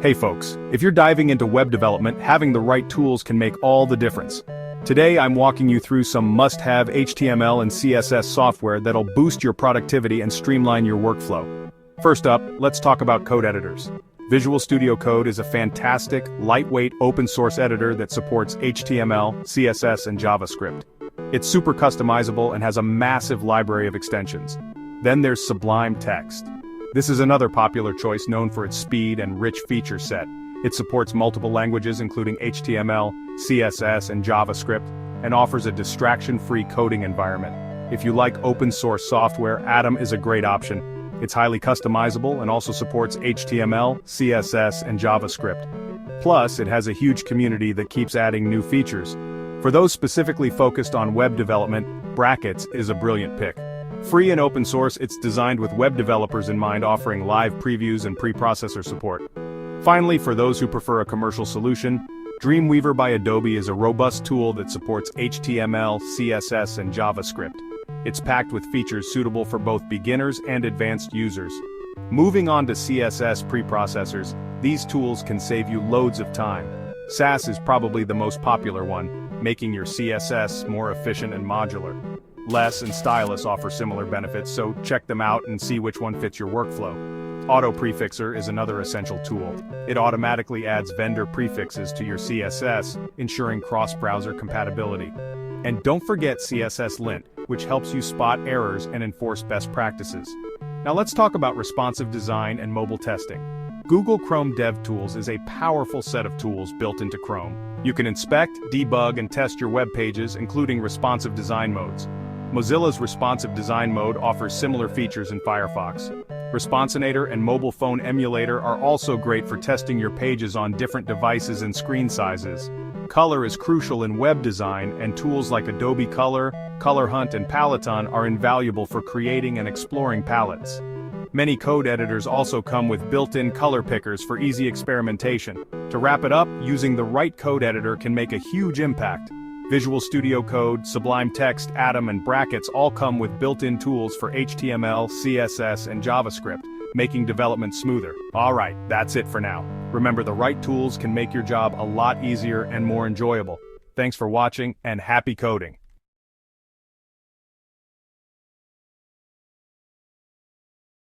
Hey folks, if you're diving into web development, having the right tools can make all the difference. Today I'm walking you through some must-have HTML and CSS software that'll boost your productivity and streamline your workflow. First up, let's talk about code editors. Visual Studio Code is a fantastic, lightweight open-source editor that supports HTML, CSS, and JavaScript. It's super customizable and has a massive library of extensions. Then there's Sublime Text. This is another popular choice known for its speed and rich feature set. It supports multiple languages including HTML, CSS, and JavaScript, and offers a distraction-free coding environment. If you like open-source software, Atom is a great option. It's highly customizable and also supports HTML, CSS, and JavaScript. Plus, it has a huge community that keeps adding new features. For those specifically focused on web development, Brackets is a brilliant pick. Free and open source, it's designed with web developers in mind, offering live previews and preprocessor support. Finally, for those who prefer a commercial solution, Dreamweaver by Adobe is a robust tool that supports HTML, CSS, and JavaScript. It's packed with features suitable for both beginners and advanced users. Moving on to CSS preprocessors, these tools can save you loads of time. Sass is probably the most popular one, making your CSS more efficient and modular. Less and Stylus offer similar benefits, so check them out and see which one fits your workflow. Auto Prefixer is another essential tool. It automatically adds vendor prefixes to your CSS, ensuring cross-browser compatibility. And don't forget CSS Lint, which helps you spot errors and enforce best practices. Now let's talk about responsive design and mobile testing. Google Chrome DevTools is a powerful set of tools built into Chrome. You can inspect, debug, and test your web pages, including responsive design modes. Mozilla's Responsive Design Mode offers similar features in Firefox. Responsinator and Mobile Phone Emulator are also great for testing your pages on different devices and screen sizes. Color is crucial in web design, and tools like Adobe Color, Color Hunt, and Peloton are invaluable for creating and exploring palettes. Many code editors also come with built-in color pickers for easy experimentation. To wrap it up, using the right code editor can make a huge impact. Visual Studio Code, Sublime Text, Atom, and Brackets all come with built-in tools for HTML, CSS, and JavaScript, making development smoother. Alright, that's it for now. Remember, the right tools can make your job a lot easier and more enjoyable. Thanks for watching, and happy coding!